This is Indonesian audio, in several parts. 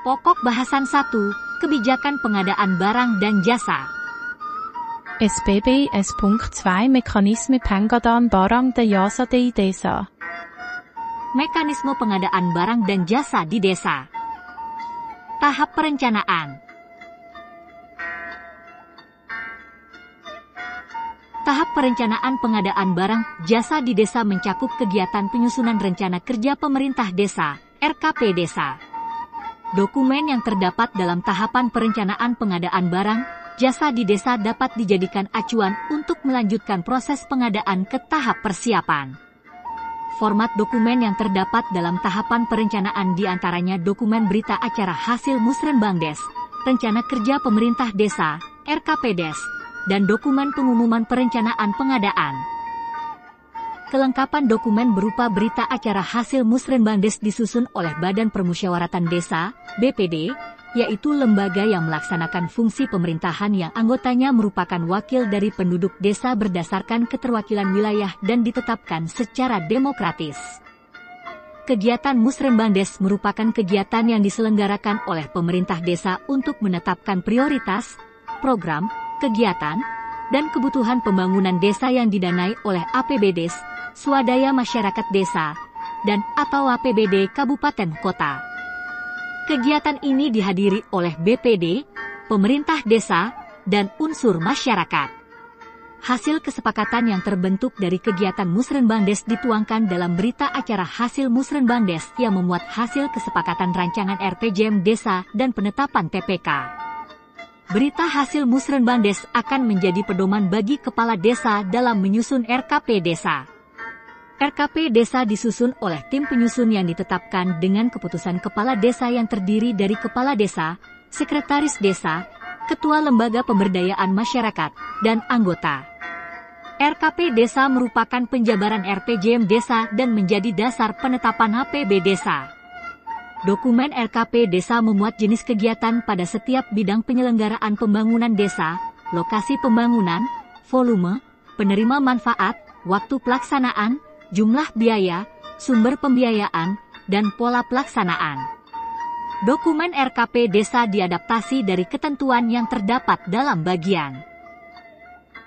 Pokok bahasan 1, kebijakan pengadaan barang dan jasa. SBB S.2 Mekanisme pengadaan barang dan jasa di desa. Mekanisme pengadaan barang dan jasa di desa. Tahap perencanaan. Tahap perencanaan pengadaan barang jasa di desa mencakup kegiatan penyusunan rencana kerja pemerintah desa, RKP desa. Dokumen yang terdapat dalam tahapan perencanaan pengadaan barang, jasa di desa dapat dijadikan acuan untuk melanjutkan proses pengadaan ke tahap persiapan. Format dokumen yang terdapat dalam tahapan perencanaan diantaranya dokumen berita acara hasil Musrenbangdes, rencana kerja pemerintah desa, RKP Des, dan dokumen pengumuman perencanaan pengadaan. Kelengkapan dokumen berupa berita acara hasil Musrenbangdes disusun oleh Badan Permusyawaratan Desa, BPD, yaitu lembaga yang melaksanakan fungsi pemerintahan yang anggotanya merupakan wakil dari penduduk desa berdasarkan keterwakilan wilayah dan ditetapkan secara demokratis. Kegiatan Musrenbangdes merupakan kegiatan yang diselenggarakan oleh pemerintah desa untuk menetapkan prioritas, program, kegiatan, dan kebutuhan pembangunan desa yang didanai oleh APBDes, Swadaya Masyarakat Desa, dan atau APBD Kabupaten Kota. Kegiatan ini dihadiri oleh BPD, pemerintah desa, dan unsur masyarakat. Hasil kesepakatan yang terbentuk dari kegiatan Musrenbangdes dituangkan dalam berita acara hasil Musrenbangdes yang memuat hasil kesepakatan rancangan RPJM Desa dan penetapan TPK. Berita hasil Musrenbangdes akan menjadi pedoman bagi kepala desa dalam menyusun RKP desa. RKP desa disusun oleh tim penyusun yang ditetapkan dengan keputusan kepala desa yang terdiri dari kepala desa, sekretaris desa, ketua lembaga pemberdayaan masyarakat, dan anggota. RKP desa merupakan penjabaran RPJM desa dan menjadi dasar penetapan APB desa. Dokumen RKP desa memuat jenis kegiatan pada setiap bidang penyelenggaraan pembangunan desa, lokasi pembangunan, volume, penerima manfaat, waktu pelaksanaan, jumlah biaya, sumber pembiayaan, dan pola pelaksanaan. Dokumen RKP desa diadaptasi dari ketentuan yang terdapat dalam bagian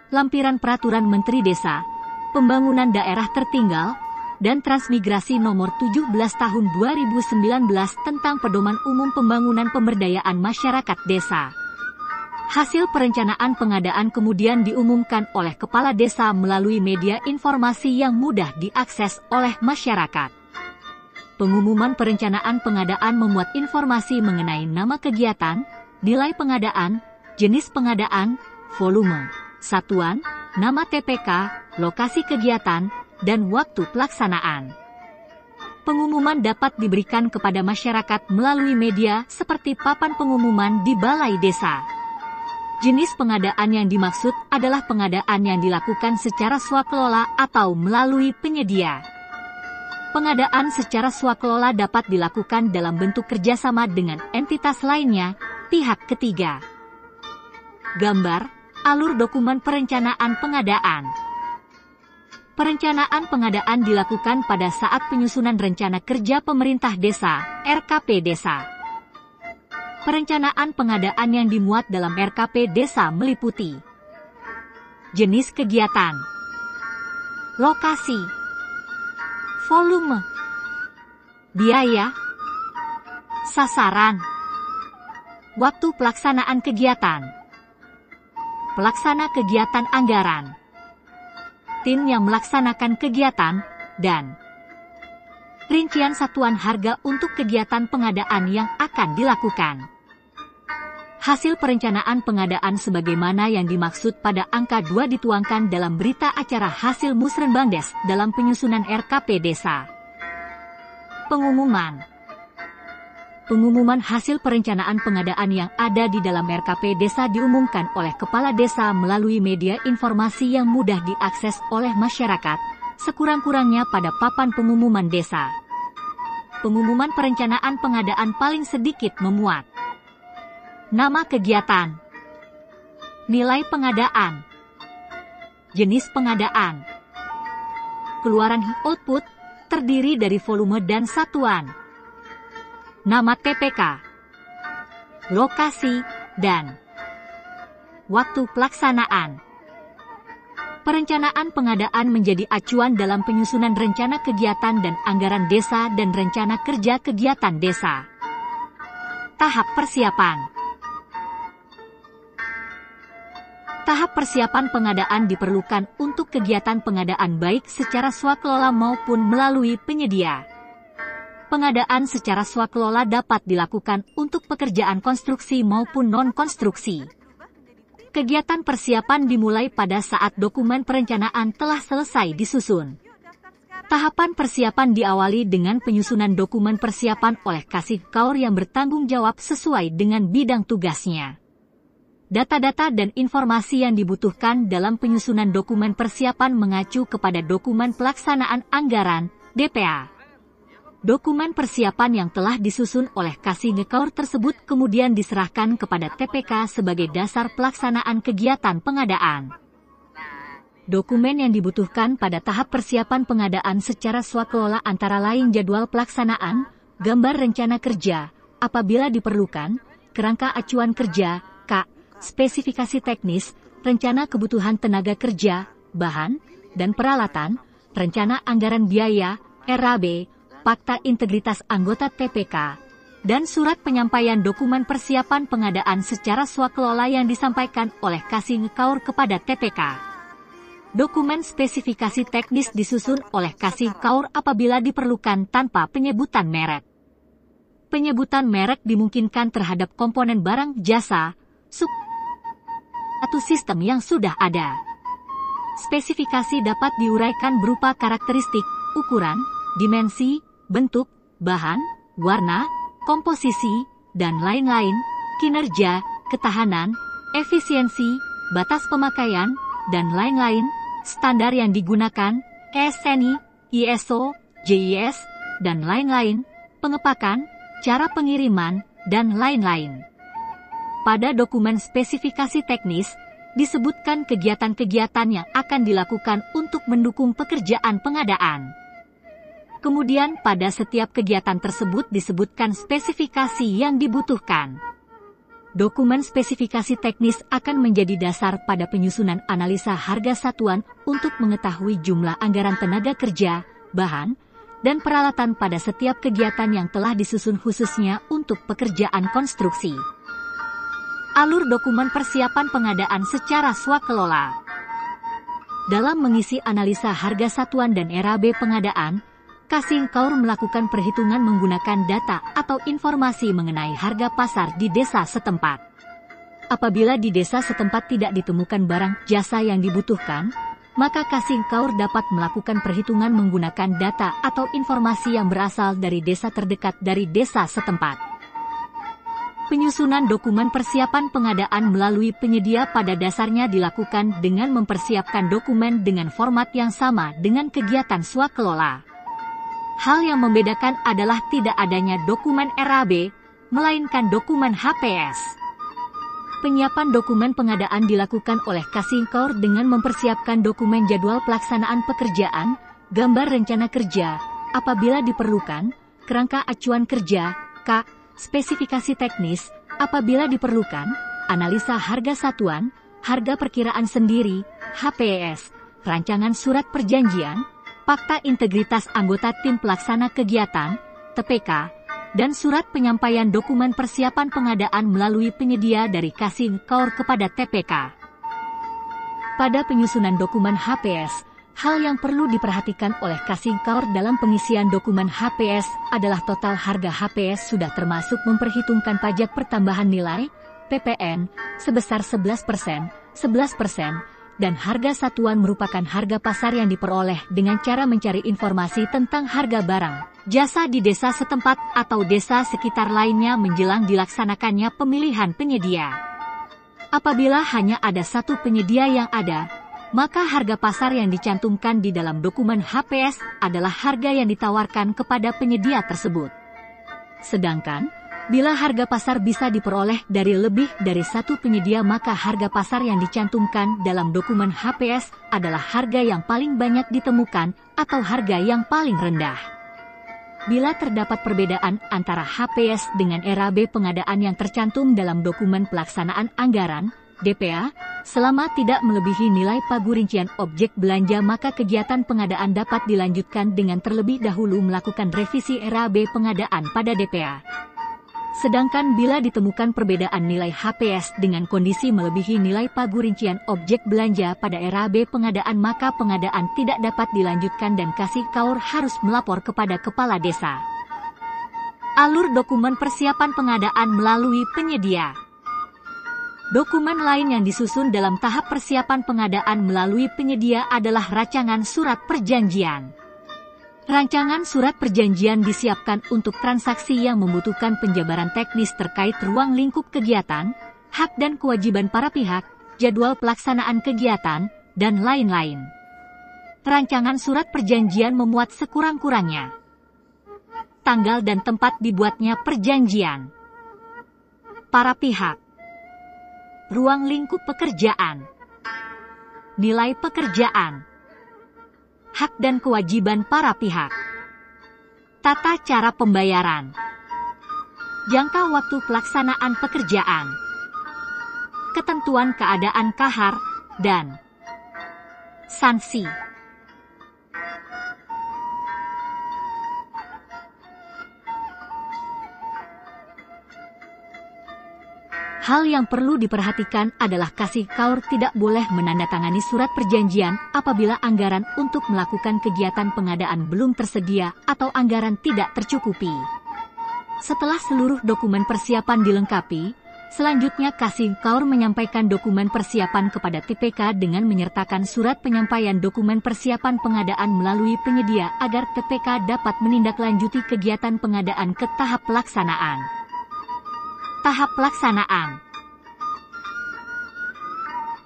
Lampiran Peraturan Menteri Desa, Pembangunan Daerah Tertinggal, dan Transmigrasi Nomor 17 Tahun 2019 tentang Pedoman Umum Pembangunan Pemberdayaan Masyarakat Desa. Hasil perencanaan pengadaan kemudian diumumkan oleh kepala desa melalui media informasi yang mudah diakses oleh masyarakat. Pengumuman perencanaan pengadaan memuat informasi mengenai nama kegiatan, nilai pengadaan, jenis pengadaan, volume, satuan, nama TPK, lokasi kegiatan, dan waktu pelaksanaan. Pengumuman dapat diberikan kepada masyarakat melalui media seperti papan pengumuman di balai desa. Jenis pengadaan yang dimaksud adalah pengadaan yang dilakukan secara swakelola atau melalui penyedia. Pengadaan secara swakelola dapat dilakukan dalam bentuk kerjasama dengan entitas lainnya, pihak ketiga. Gambar, alur dokumen perencanaan pengadaan. Perencanaan pengadaan dilakukan pada saat penyusunan rencana kerja pemerintah desa, RKP desa. Perencanaan pengadaan yang dimuat dalam RKP desa meliputi jenis kegiatan, lokasi, volume, biaya, sasaran, waktu pelaksanaan kegiatan, pelaksana kegiatan anggaran, tim yang melaksanakan kegiatan, dan rincian satuan harga untuk kegiatan pengadaan yang akan dilakukan. Hasil perencanaan pengadaan sebagaimana yang dimaksud pada angka 2 dituangkan dalam berita acara hasil Musrenbangdes dalam penyusunan RKP desa. Pengumuman hasil perencanaan pengadaan yang ada di dalam RKP desa diumumkan oleh kepala desa melalui media informasi yang mudah diakses oleh masyarakat, sekurang-kurangnya pada papan pengumuman desa. Pengumuman perencanaan pengadaan paling sedikit memuat nama kegiatan, nilai pengadaan, jenis pengadaan, keluaran output terdiri dari volume dan satuan, nama TPK, lokasi, dan waktu pelaksanaan. Perencanaan pengadaan menjadi acuan dalam penyusunan rencana kegiatan dan anggaran desa dan rencana kerja kegiatan desa. Tahap persiapan. Tahap persiapan pengadaan diperlukan untuk kegiatan pengadaan baik secara swakelola maupun melalui penyedia. Pengadaan secara swakelola dapat dilakukan untuk pekerjaan konstruksi maupun non-konstruksi. Kegiatan persiapan dimulai pada saat dokumen perencanaan telah selesai disusun. Tahapan persiapan diawali dengan penyusunan dokumen persiapan oleh kasih kaur yang bertanggung jawab sesuai dengan bidang tugasnya. Data-data dan informasi yang dibutuhkan dalam penyusunan dokumen persiapan mengacu kepada dokumen pelaksanaan anggaran, DPA. Dokumen persiapan yang telah disusun oleh kasih ngekaur tersebut kemudian diserahkan kepada TPK sebagai dasar pelaksanaan kegiatan pengadaan. Dokumen yang dibutuhkan pada tahap persiapan pengadaan secara swakelola antara lain jadwal pelaksanaan, gambar rencana kerja, apabila diperlukan, kerangka acuan kerja, K, spesifikasi teknis, rencana kebutuhan tenaga kerja, bahan, dan peralatan, rencana anggaran biaya, RAB, Fakta integritas anggota TPK, dan surat penyampaian dokumen persiapan pengadaan secara swakelola yang disampaikan oleh kasih ngekaur kepada TPK. Dokumen spesifikasi teknis disusun oleh kasih kaur apabila diperlukan tanpa penyebutan merek. Penyebutan merek dimungkinkan terhadap komponen barang jasa, atau sistem yang sudah ada. Spesifikasi dapat diuraikan berupa karakteristik, ukuran, dimensi, bentuk, bahan, warna, komposisi, dan lain-lain, kinerja, ketahanan, efisiensi, batas pemakaian, dan lain-lain, standar yang digunakan, SNI, ISO, JIS, dan lain-lain, pengepakan, cara pengiriman, dan lain-lain. Pada dokumen spesifikasi teknis, disebutkan kegiatan-kegiatan yang akan dilakukan untuk mendukung pekerjaan pengadaan. Kemudian pada setiap kegiatan tersebut disebutkan spesifikasi yang dibutuhkan. Dokumen spesifikasi teknis akan menjadi dasar pada penyusunan analisa harga satuan untuk mengetahui jumlah anggaran tenaga kerja, bahan, dan peralatan pada setiap kegiatan yang telah disusun khususnya untuk pekerjaan konstruksi. Alur dokumen persiapan pengadaan secara swakelola. Dalam mengisi analisa harga satuan dan RAB pengadaan, kasih kaur melakukan perhitungan menggunakan data atau informasi mengenai harga pasar di desa setempat. Apabila di desa setempat tidak ditemukan barang jasa yang dibutuhkan, maka kasih kaur dapat melakukan perhitungan menggunakan data atau informasi yang berasal dari desa terdekat dari desa setempat. Penyusunan dokumen persiapan pengadaan melalui penyedia pada dasarnya dilakukan dengan mempersiapkan dokumen dengan format yang sama dengan kegiatan swakelola. Hal yang membedakan adalah tidak adanya dokumen RAB, melainkan dokumen HPS. Penyiapan dokumen pengadaan dilakukan oleh kasih kaur dengan mempersiapkan dokumen jadwal pelaksanaan pekerjaan, gambar rencana kerja, apabila diperlukan, kerangka acuan kerja, K, spesifikasi teknis, apabila diperlukan, analisa harga satuan, harga perkiraan sendiri, HPS, rancangan surat perjanjian, fakta integritas anggota tim pelaksana kegiatan, TPK, dan surat penyampaian dokumen persiapan pengadaan melalui penyedia dari kasih kaur kepada TPK. Pada penyusunan dokumen HPS, hal yang perlu diperhatikan oleh kasih kaur dalam pengisian dokumen HPS adalah total harga HPS sudah termasuk memperhitungkan pajak pertambahan nilai, PPN, sebesar 11%, dan harga satuan merupakan harga pasar yang diperoleh dengan cara mencari informasi tentang harga barang, jasa di desa setempat atau desa sekitar lainnya menjelang dilaksanakannya pemilihan penyedia. Apabila hanya ada satu penyedia yang ada, maka harga pasar yang dicantumkan di dalam dokumen HPS adalah harga yang ditawarkan kepada penyedia tersebut. Sedangkan, bila harga pasar bisa diperoleh dari lebih dari satu penyedia maka harga pasar yang dicantumkan dalam dokumen HPS adalah harga yang paling banyak ditemukan atau harga yang paling rendah. Bila terdapat perbedaan antara HPS dengan RAB pengadaan yang tercantum dalam dokumen pelaksanaan anggaran, DPA, selama tidak melebihi nilai pagu rincian objek belanja maka kegiatan pengadaan dapat dilanjutkan dengan terlebih dahulu melakukan revisi RAB pengadaan pada DPA. Sedangkan bila ditemukan perbedaan nilai HPS dengan kondisi melebihi nilai pagu rincian objek belanja pada RAB pengadaan maka pengadaan tidak dapat dilanjutkan dan Kasih Kaur harus melapor kepada Kepala Desa. Alur dokumen persiapan pengadaan melalui penyedia. Dokumen lain yang disusun dalam tahap persiapan pengadaan melalui penyedia adalah rancangan surat perjanjian. Rancangan surat perjanjian disiapkan untuk transaksi yang membutuhkan penjabaran teknis terkait ruang lingkup kegiatan, hak dan kewajiban para pihak, jadwal pelaksanaan kegiatan, dan lain-lain. Rancangan surat perjanjian memuat sekurang-kurangnya tanggal dan tempat dibuatnya perjanjian, para pihak, ruang lingkup pekerjaan, nilai pekerjaan, hak dan kewajiban para pihak, tata cara pembayaran, jangka waktu pelaksanaan pekerjaan, ketentuan keadaan kahar, dan sanksi. Hal yang perlu diperhatikan adalah Kasih Kaur tidak boleh menandatangani surat perjanjian apabila anggaran untuk melakukan kegiatan pengadaan belum tersedia atau anggaran tidak tercukupi. Setelah seluruh dokumen persiapan dilengkapi, selanjutnya Kasih Kaur menyampaikan dokumen persiapan kepada TPK dengan menyertakan surat penyampaian dokumen persiapan pengadaan melalui penyedia agar TPK dapat menindaklanjuti kegiatan pengadaan ke tahap pelaksanaan. Tahap pelaksanaan.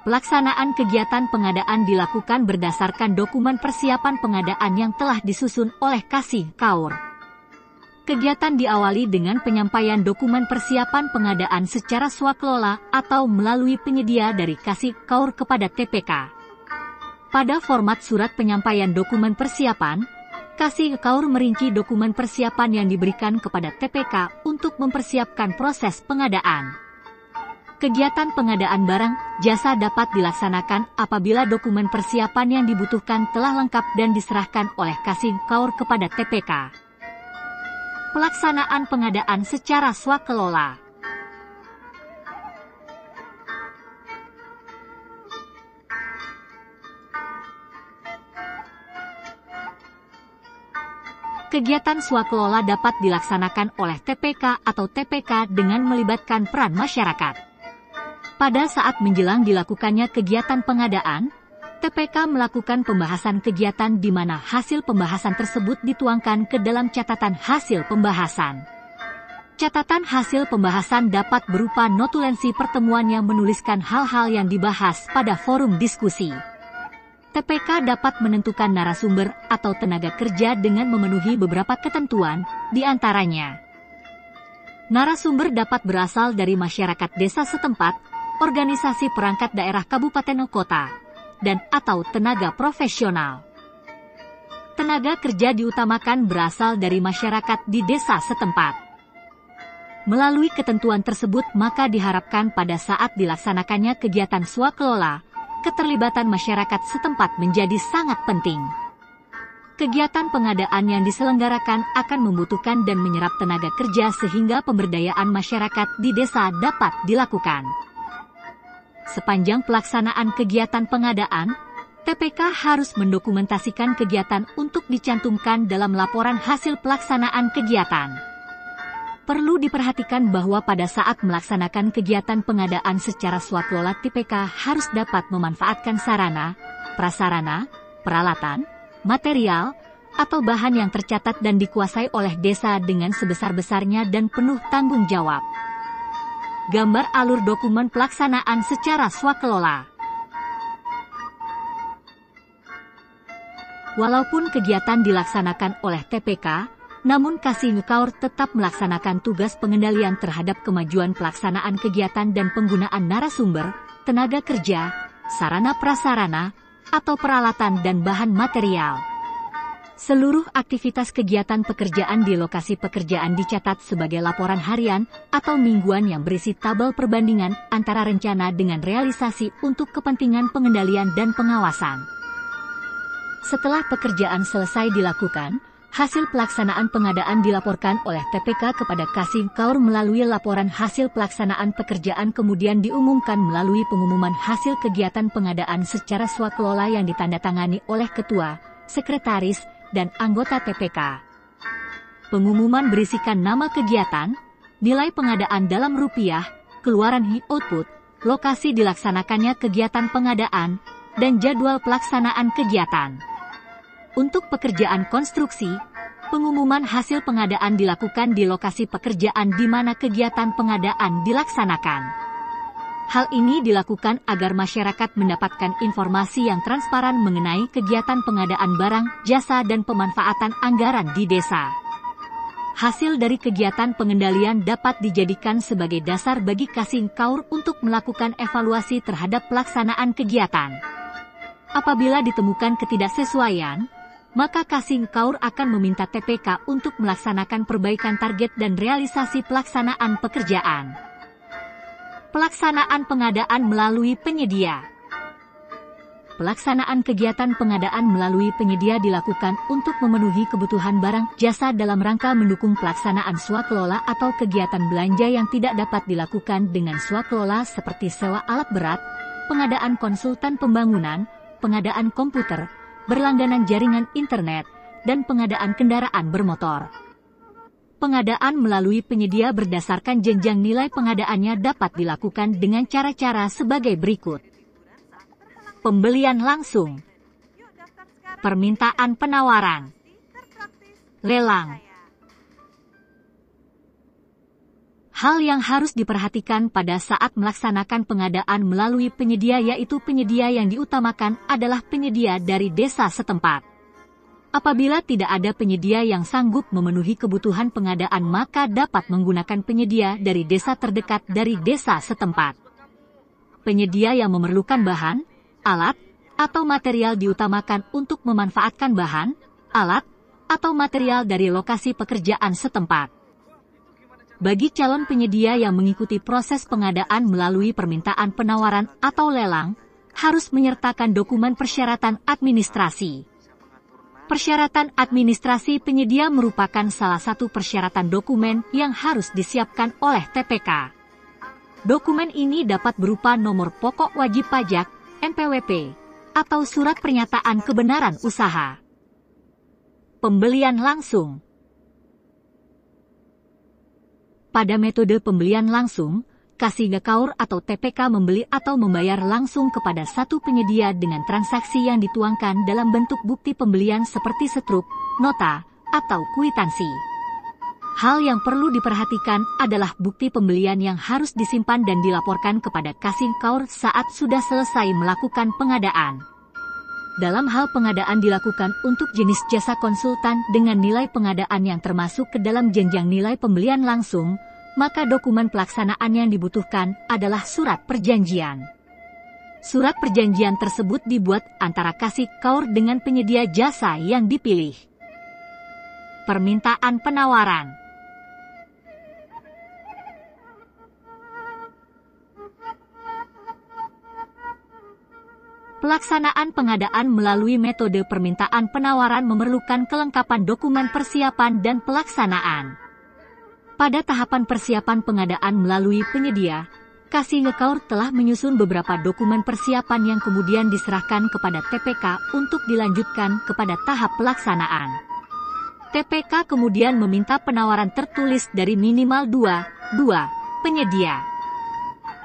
Pelaksanaan kegiatan pengadaan dilakukan berdasarkan dokumen persiapan pengadaan yang telah disusun oleh Kasih Kaur. Kegiatan diawali dengan penyampaian dokumen persiapan pengadaan secara swakelola atau melalui penyedia dari Kasih Kaur kepada TPK. Pada format surat penyampaian dokumen persiapan, Kasih Kaur merinci dokumen persiapan yang diberikan kepada TPK untuk mempersiapkan proses pengadaan. Kegiatan pengadaan barang, jasa dapat dilaksanakan apabila dokumen persiapan yang dibutuhkan telah lengkap dan diserahkan oleh Kasih Kaur kepada TPK. Pelaksanaan pengadaan secara swakelola. Kegiatan swakelola dapat dilaksanakan oleh TPK atau TPK dengan melibatkan peran masyarakat. Pada saat menjelang dilakukannya kegiatan pengadaan, TPK melakukan pembahasan kegiatan di mana hasil pembahasan tersebut dituangkan ke dalam catatan hasil pembahasan. Catatan hasil pembahasan dapat berupa notulensi pertemuan yang menuliskan hal-hal yang dibahas pada forum diskusi. TPK dapat menentukan narasumber atau tenaga kerja dengan memenuhi beberapa ketentuan, di antaranya. Narasumber dapat berasal dari masyarakat desa setempat, organisasi perangkat daerah kabupaten kota, dan atau tenaga profesional. Tenaga kerja diutamakan berasal dari masyarakat di desa setempat. Melalui ketentuan tersebut maka diharapkan pada saat dilaksanakannya kegiatan swakelola, keterlibatan masyarakat setempat menjadi sangat penting. Kegiatan pengadaan yang diselenggarakan akan membutuhkan dan menyerap tenaga kerja sehingga pemberdayaan masyarakat di desa dapat dilakukan. Sepanjang pelaksanaan kegiatan pengadaan, TPK harus mendokumentasikan kegiatan untuk dicantumkan dalam laporan hasil pelaksanaan kegiatan. Perlu diperhatikan bahwa pada saat melaksanakan kegiatan pengadaan secara swakelola TPK harus dapat memanfaatkan sarana, prasarana, peralatan, material, atau bahan yang tercatat dan dikuasai oleh desa dengan sebesar-besarnya dan penuh tanggung jawab. Gambar alur dokumen pelaksanaan secara swakelola. Walaupun kegiatan dilaksanakan oleh TPK, namun Kasih Kaur tetap melaksanakan tugas pengendalian terhadap kemajuan pelaksanaan kegiatan dan penggunaan narasumber, tenaga kerja, sarana prasarana, atau peralatan dan bahan material. Seluruh aktivitas kegiatan pekerjaan di lokasi pekerjaan dicatat sebagai laporan harian atau mingguan yang berisi tabel perbandingan antara rencana dengan realisasi untuk kepentingan pengendalian dan pengawasan. Setelah pekerjaan selesai dilakukan, hasil pelaksanaan pengadaan dilaporkan oleh TPK kepada Kasih Kaur melalui laporan hasil pelaksanaan pekerjaan kemudian diumumkan melalui pengumuman hasil kegiatan pengadaan secara swakelola yang ditandatangani oleh Ketua, Sekretaris, dan anggota TPK. Pengumuman berisikan nama kegiatan, nilai pengadaan dalam rupiah, keluaran output, lokasi dilaksanakannya kegiatan pengadaan, dan jadwal pelaksanaan kegiatan. Untuk pekerjaan konstruksi, pengumuman hasil pengadaan dilakukan di lokasi pekerjaan di mana kegiatan pengadaan dilaksanakan. Hal ini dilakukan agar masyarakat mendapatkan informasi yang transparan mengenai kegiatan pengadaan barang, jasa dan pemanfaatan anggaran di desa. Hasil dari kegiatan pengendalian dapat dijadikan sebagai dasar bagi Kasih Kaur untuk melakukan evaluasi terhadap pelaksanaan kegiatan. Apabila ditemukan ketidaksesuaian, maka Kasih Kaur akan meminta TPK untuk melaksanakan perbaikan target dan realisasi pelaksanaan pekerjaan. Pelaksanaan pengadaan melalui penyedia. Pelaksanaan kegiatan pengadaan melalui penyedia dilakukan untuk memenuhi kebutuhan barang jasa dalam rangka mendukung pelaksanaan swakelola atau kegiatan belanja yang tidak dapat dilakukan dengan swakelola seperti sewa alat berat, pengadaan konsultan pembangunan, pengadaan komputer, berlangganan jaringan internet, dan pengadaan kendaraan bermotor. Pengadaan melalui penyedia berdasarkan jenjang nilai pengadaannya dapat dilakukan dengan cara-cara sebagai berikut. Pembelian langsung, permintaan penawaran, lelang. Hal yang harus diperhatikan pada saat melaksanakan pengadaan melalui penyedia yaitu penyedia yang diutamakan adalah penyedia dari desa setempat. Apabila tidak ada penyedia yang sanggup memenuhi kebutuhan pengadaan maka dapat menggunakan penyedia dari desa terdekat dari desa setempat. Penyedia yang memerlukan bahan, alat, atau material diutamakan untuk memanfaatkan bahan, alat, atau material dari lokasi pekerjaan setempat. Bagi calon penyedia yang mengikuti proses pengadaan melalui permintaan penawaran atau lelang, harus menyertakan dokumen persyaratan administrasi. Persyaratan administrasi penyedia merupakan salah satu persyaratan dokumen yang harus disiapkan oleh TPK. Dokumen ini dapat berupa nomor pokok wajib pajak, NPWP, atau surat pernyataan kebenaran usaha. Pembelian langsung. Pada metode pembelian langsung, Kasih Kaur atau TPK membeli atau membayar langsung kepada satu penyedia dengan transaksi yang dituangkan dalam bentuk bukti pembelian seperti setruk, nota, atau kwitansi. Hal yang perlu diperhatikan adalah bukti pembelian yang harus disimpan dan dilaporkan kepada Kasih Kaur saat sudah selesai melakukan pengadaan. Dalam hal pengadaan dilakukan untuk jenis jasa konsultan dengan nilai pengadaan yang termasuk ke dalam jenjang nilai pembelian langsung, maka dokumen pelaksanaan yang dibutuhkan adalah surat perjanjian. Surat perjanjian tersebut dibuat antara Kasih Kaur dengan penyedia jasa yang dipilih. Permintaan penawaran. Pelaksanaan pengadaan melalui metode permintaan penawaran memerlukan kelengkapan dokumen persiapan dan pelaksanaan. Pada tahapan persiapan pengadaan melalui penyedia, Kasih Kaur telah menyusun beberapa dokumen persiapan yang kemudian diserahkan kepada TPK untuk dilanjutkan kepada tahap pelaksanaan. TPK kemudian meminta penawaran tertulis dari minimal dua penyedia.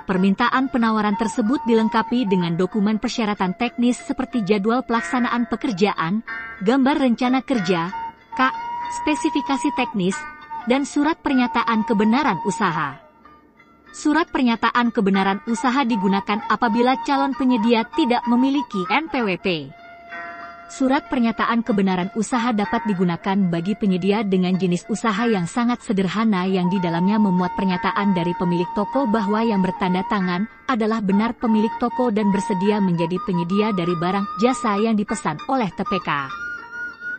Permintaan penawaran tersebut dilengkapi dengan dokumen persyaratan teknis seperti jadwal pelaksanaan pekerjaan, gambar rencana kerja, spesifikasi teknis, dan surat pernyataan kebenaran usaha. Surat pernyataan kebenaran usaha digunakan apabila calon penyedia tidak memiliki NPWP. Surat pernyataan kebenaran usaha dapat digunakan bagi penyedia dengan jenis usaha yang sangat sederhana yang di dalamnya memuat pernyataan dari pemilik toko bahwa yang bertanda tangan adalah benar pemilik toko dan bersedia menjadi penyedia dari barang jasa yang dipesan oleh TPK.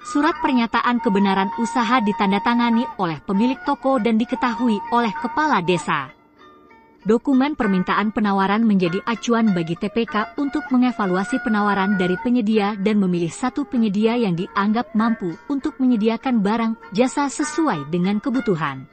Surat pernyataan kebenaran usaha ditandatangani oleh pemilik toko dan diketahui oleh kepala desa. Dokumen permintaan penawaran menjadi acuan bagi TPK untuk mengevaluasi penawaran dari penyedia dan memilih satu penyedia yang dianggap mampu untuk menyediakan barang jasa sesuai dengan kebutuhan.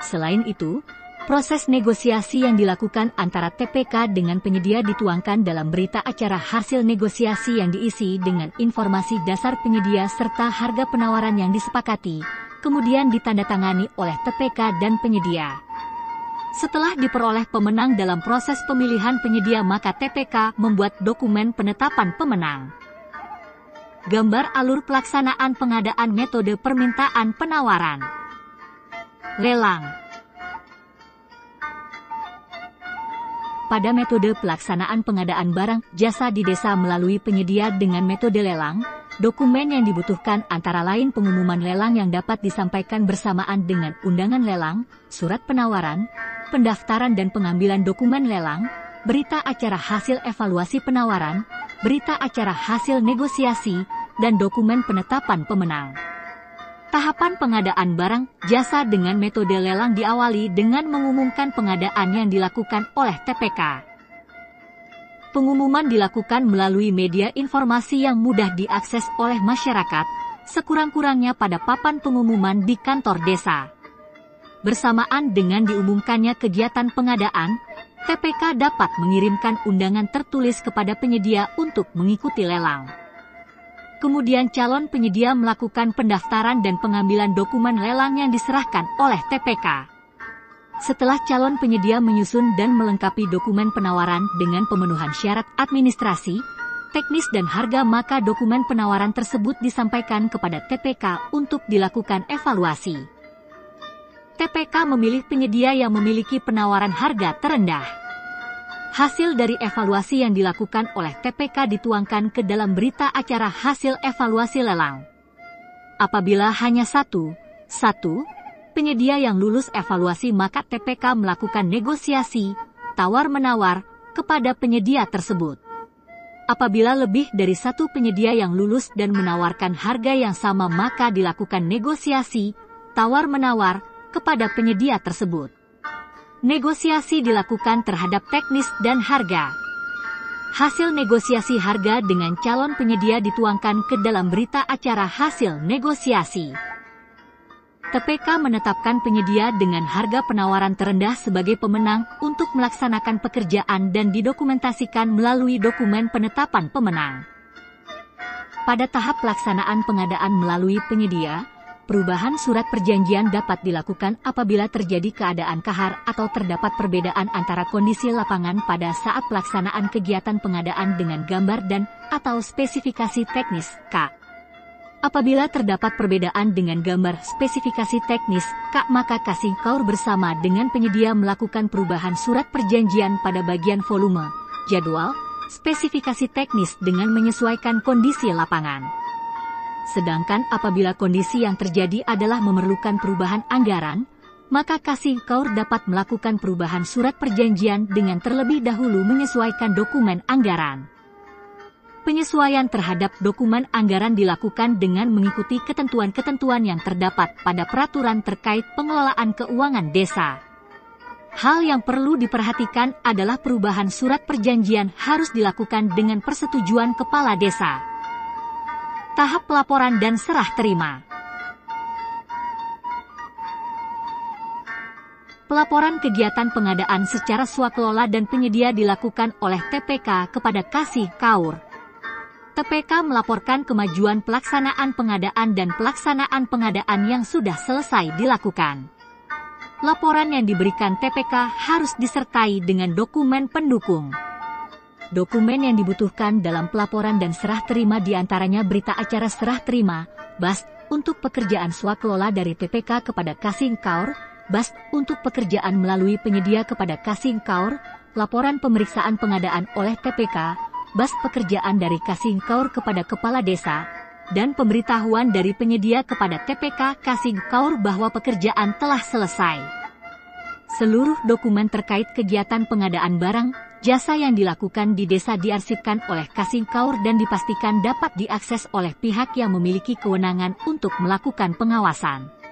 Selain itu, proses negosiasi yang dilakukan antara TPK dengan penyedia dituangkan dalam berita acara hasil negosiasi yang diisi dengan informasi dasar penyedia serta harga penawaran yang disepakati, kemudian ditandatangani oleh TPK dan penyedia. Setelah diperoleh pemenang dalam proses pemilihan penyedia, maka TPK membuat dokumen penetapan pemenang. Gambar alur pelaksanaan pengadaan metode permintaan penawaran. Lelang. Pada metode pelaksanaan pengadaan barang jasa di desa melalui penyedia dengan metode lelang, dokumen yang dibutuhkan antara lain pengumuman lelang yang dapat disampaikan bersamaan dengan undangan lelang, surat penawaran, pendaftaran dan pengambilan dokumen lelang, berita acara hasil evaluasi penawaran, berita acara hasil negosiasi, dan dokumen penetapan pemenang. Tahapan pengadaan barang jasa dengan metode lelang diawali dengan mengumumkan pengadaan yang dilakukan oleh TPK. Pengumuman dilakukan melalui media informasi yang mudah diakses oleh masyarakat, sekurang-kurangnya pada papan pengumuman di kantor desa. Bersamaan dengan diumumkannya kegiatan pengadaan, TPK dapat mengirimkan undangan tertulis kepada penyedia untuk mengikuti lelang. Kemudian calon penyedia melakukan pendaftaran dan pengambilan dokumen lelang yang diserahkan oleh TPK. Setelah calon penyedia menyusun dan melengkapi dokumen penawaran dengan pemenuhan syarat administrasi, teknis dan harga, maka dokumen penawaran tersebut disampaikan kepada TPK untuk dilakukan evaluasi. TPK memilih penyedia yang memiliki penawaran harga terendah. Hasil dari evaluasi yang dilakukan oleh TPK dituangkan ke dalam berita acara hasil evaluasi lelang. Apabila hanya satu penyedia yang lulus evaluasi, maka TPK melakukan negosiasi, tawar-menawar, kepada penyedia tersebut. Apabila lebih dari satu penyedia yang lulus dan menawarkan harga yang sama, maka dilakukan negosiasi, tawar-menawar, kepada penyedia tersebut. Negosiasi dilakukan terhadap teknis dan harga. Hasil negosiasi harga dengan calon penyedia dituangkan ke dalam berita acara hasil negosiasi. TPK menetapkan penyedia dengan harga penawaran terendah sebagai pemenang untuk melaksanakan pekerjaan dan didokumentasikan melalui dokumen penetapan pemenang. Pada tahap pelaksanaan pengadaan melalui penyedia, perubahan surat perjanjian dapat dilakukan apabila terjadi keadaan kahar atau terdapat perbedaan antara kondisi lapangan pada saat pelaksanaan kegiatan pengadaan dengan gambar dan atau spesifikasi teknis K. Apabila terdapat perbedaan dengan gambar spesifikasi teknis K, maka kasih kaur bersama dengan penyedia melakukan perubahan surat perjanjian pada bagian volume, jadwal, spesifikasi teknis dengan menyesuaikan kondisi lapangan. Sedangkan apabila kondisi yang terjadi adalah memerlukan perubahan anggaran, maka kasih kaur dapat melakukan perubahan surat perjanjian dengan terlebih dahulu menyesuaikan dokumen anggaran. Penyesuaian terhadap dokumen anggaran dilakukan dengan mengikuti ketentuan-ketentuan yang terdapat pada peraturan terkait pengelolaan keuangan desa. Hal yang perlu diperhatikan adalah perubahan surat perjanjian harus dilakukan dengan persetujuan kepala desa. Tahap pelaporan dan serah terima. Pelaporan kegiatan pengadaan secara swakelola dan penyedia dilakukan oleh TPK kepada kasih kaur. TPK melaporkan kemajuan pelaksanaan pengadaan dan pelaksanaan pengadaan yang sudah selesai dilakukan. Laporan yang diberikan TPK harus disertai dengan dokumen pendukung. Dokumen yang dibutuhkan dalam pelaporan dan serah terima diantaranya berita acara serah terima, BAS, untuk pekerjaan swakelola dari TPK kepada kasih kaur, BAS, untuk pekerjaan melalui penyedia kepada kasih kaur, laporan pemeriksaan pengadaan oleh TPK, BAS pekerjaan dari kasih kaur kepada kepala desa, dan pemberitahuan dari penyedia kepada TPK kasih kaur bahwa pekerjaan telah selesai. Seluruh dokumen terkait kegiatan pengadaan barang, jasa yang dilakukan di desa diarsipkan oleh Kasingkaur dan dipastikan dapat diakses oleh pihak yang memiliki kewenangan untuk melakukan pengawasan.